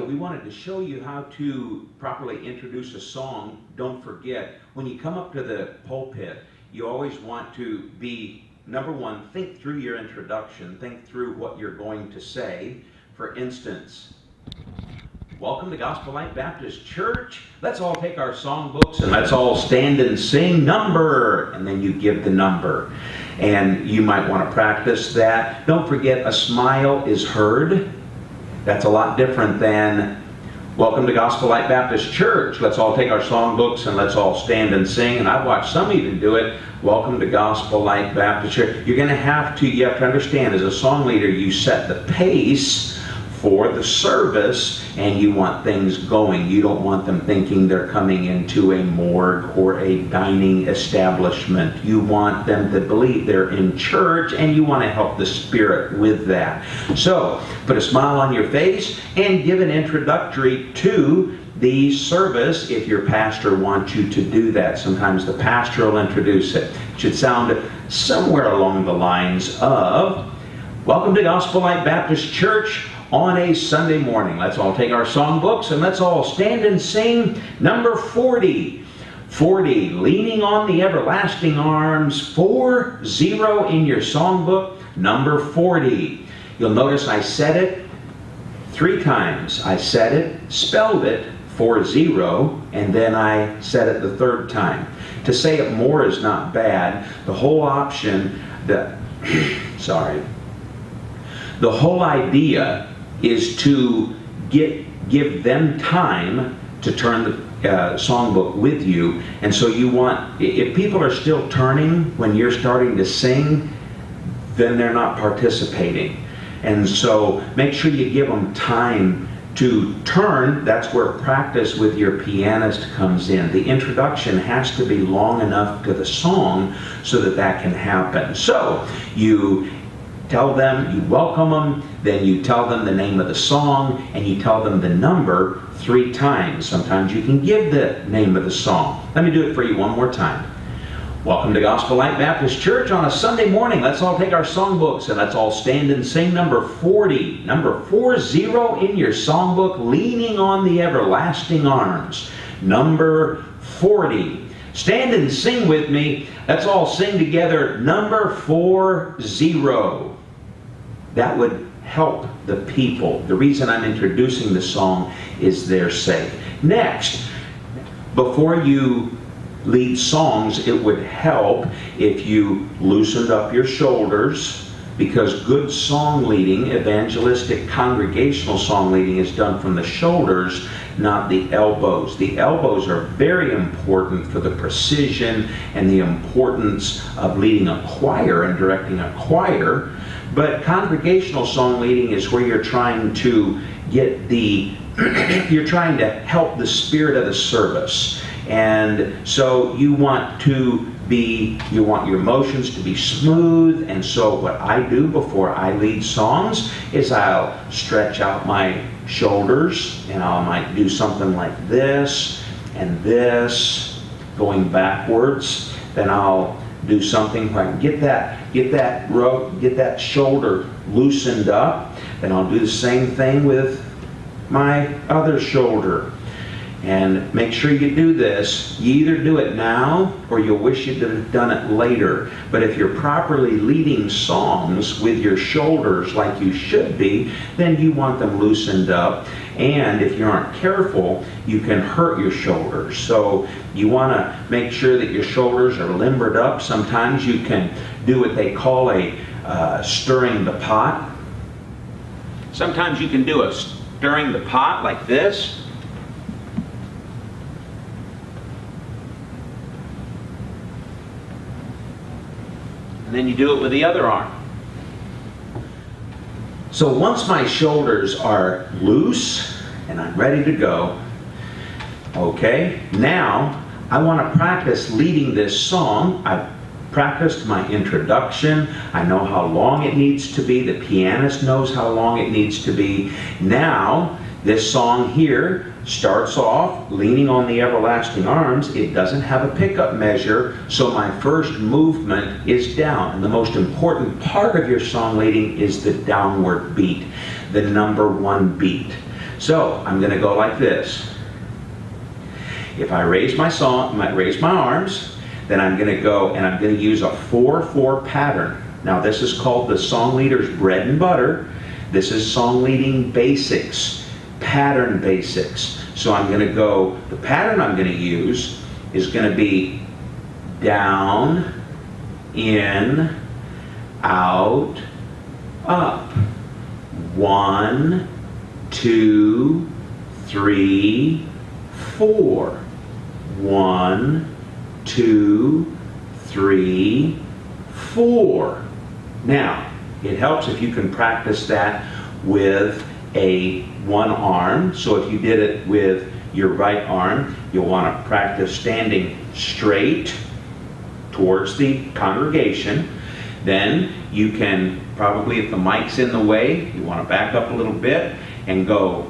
we wanted to show you how to properly introduce a song. Don't forget, when you come up to the pulpit, you always want to be, number one, think through your introduction. Think through what you're going to say. For instance, welcome to Gospel Light Baptist Church. Let's all take our songbooks and let's all stand and sing number. And then you give the number. And you might want to practice that. Don't forget, a smile is heard. That's a lot different than welcome to Gospel Light Baptist Church. Let's all take our songbooks and let's all stand and sing. And I've watched some even do it. Welcome to Gospel Light Baptist Church. You have to understand, as a song leader, you set the pace for the service, and you want things going. You don't want them thinking they're coming into a morgue or a dining establishment. You want them to believe they're in church, and you want to help the Spirit with that. So, put a smile on your face and give an introductory to the service if your pastor wants you to do that. Sometimes the pastor will introduce it. It should sound somewhere along the lines of, welcome to Gospel Light Baptist Church on a Sunday morning. Let's all take our songbooks and let's all stand and sing number 40. 40, leaning on the everlasting arms. 40 in your songbook, number 40. You'll notice I said it 3 times. I said it, spelled it, 40, and then I said it the 3rd time. To say it more is not bad. The whole option, the whole idea is to give them time to turn the songbook with you. And so you want, if people are still turning when you're starting to sing, then they're not participating. And so make sure you give them time to turn. That's where practice with your pianist comes in. The introduction has to be long enough to the song so that can happen. So you tell them, you welcome them, then you tell them the name of the song, and you tell them the number 3 times. Sometimes you can give the name of the song. Let me do it for you one more time. Welcome to Gospel Light Baptist Church on a Sunday morning. Let's all take our songbooks and let's all stand and sing number 40. Number 40 in your songbook, leaning on the everlasting arms. Number 40. Stand and sing with me. Let's all sing together number 40. That would help the people. The reason I'm introducing the song is their sake. Next, before you lead songs, it would help if you loosened up your shoulders, because good song leading, evangelistic congregational song leading, is done from the shoulders, not the elbows. The elbows are very important for the precision and the importance of leading a choir and directing a choir. But congregational song leading is where you're trying to get you're trying to help the spirit of the service. And so you want your motions to be smooth. And so what I do before I lead songs is I'll stretch out my shoulders, and I might do something like this and this, going backwards. Then I'll do something where I can get that shoulder loosened up. Then I'll do the same thing with my other shoulder. And make sure you do this. You either do it now or you'll wish you'd have done it later. But if you're properly leading songs with your shoulders like you should be, then you want them loosened up. And if you aren't careful, you can hurt your shoulders. So you want to make sure that your shoulders are limbered up. Sometimes you can do what they call a stirring the pot. Sometimes you can do a stirring the pot like this. And then you do it with the other arm. So once my shoulders are loose and I'm ready to go, okay, now I want to practice leading this song. I've practiced my introduction. I know how long it needs to be. The pianist knows how long it needs to be. Now, this song here starts off leaning on the everlasting arms. It doesn't have a pickup measure, so my first movement is down. And the most important part of your song leading is the downward beat, the number 1 beat. So I'm going to go like this. If I raise my arms, then I'm going to go and I'm going to use a 4/4 pattern. Now this is called the song leader's bread and butter. This is song leading basics, pattern basics. So I'm going to go, the pattern I'm going to use is going to be down, in, out, up. 1, 2, 3, 4. 1, 2, 3, 4. Now, it helps if you can practice that with one arm. So if you did it with your right arm, you'll want to practice standing straight towards the congregation. Then you can probably, if the mic's in the way, you want to back up a little bit and go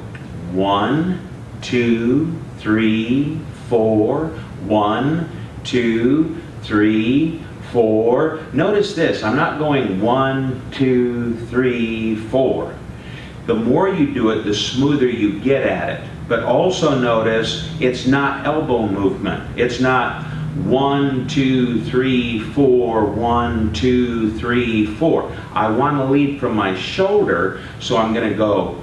1, 2, 3, 4. 1, 2, 3, 4. Notice this, I'm not going 1, 2, 3, 4. The more you do it, the smoother you get at it. But also notice it's not elbow movement. It's not 1, 2, 3, 4, 1, 2, 3, 4. I want to lead from my shoulder, so I'm going to go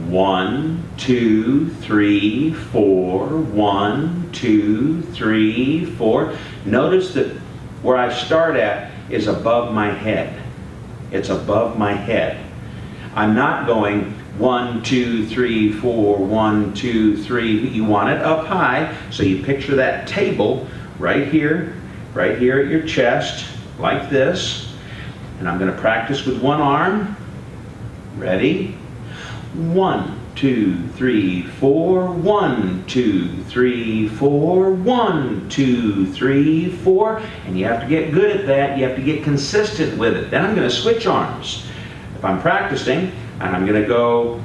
1, 2, 3, 4, 1, 2, 3, 4. Notice that where I start at is above my head. It's above my head. I'm not going 1, 2, 3, 4, 1, 2, 3. You want it up high, so you picture that table right here at your chest, like this. And I'm going to practice with one arm. Ready? 1, 2, 3, 4. 1, 2, 3, 4. 1, 2, 3, 4. And you have to get good at that. You have to get consistent with it. Then I'm going to switch arms. If I'm practicing, and I'm going to go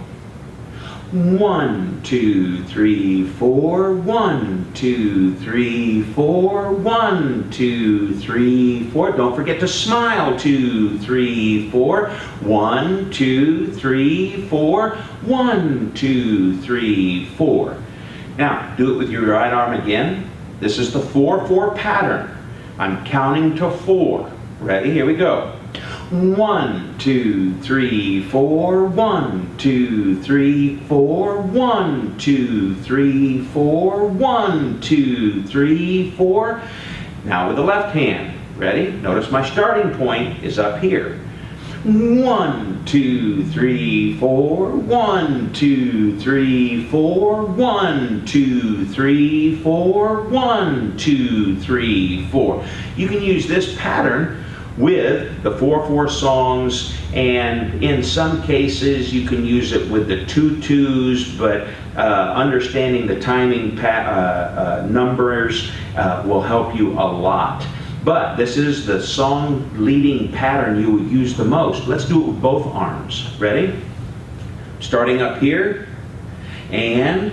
1, 2, 3, 4. 1, 2, 3, 4. 1, 2, 3, 4. Don't forget to smile. 2, 3, 4. 1, 2, 3, 4. 1, 2, 3, 4. Now, do it with your right arm again. This is the 4/4 pattern. I'm counting to 4. Ready? Here we go. 1, 2, 3, 4. 1, 2, 3, 4. 1, 2, 3, 4. 1, 2, 3, 4. Now with the left hand. Ready? Notice my starting point is up here. 1, 2, 3, 4. 1, 2, 3, 4. 1, 2, 3, 4. 1, 2, 3, 4. You can use this pattern with the 4/4 songs, and in some cases you can use it with the 2/2s, but understanding the timing numbers will help you a lot. But this is the song leading pattern you would use the most. Let's do it with both arms. Ready? Starting up here, and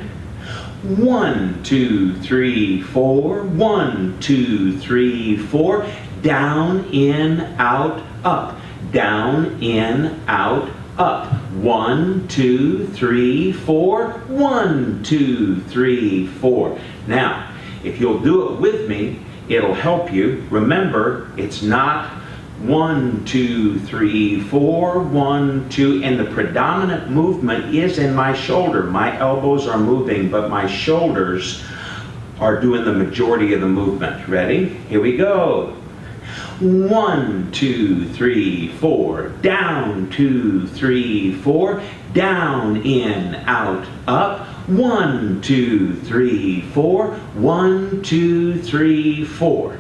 1, 2, 3, 4. 1, 2, 3, 4. Down, in, out, up. Down, in, out, up. 1, 2, 3, 4. 1, 2, 3, 4. Now, if you'll do it with me, it'll help you. Remember, it's not 1, 2, 3, 4, 1, 2, and the predominant movement is in my shoulder. My elbows are moving, but my shoulders are doing the majority of the movement. Ready? Here we go. 1, 2, 3, 4. Down, 2, 3, 4. Down, in, out, up. 1, 2, 3, 4. 1, 2, 3, 4.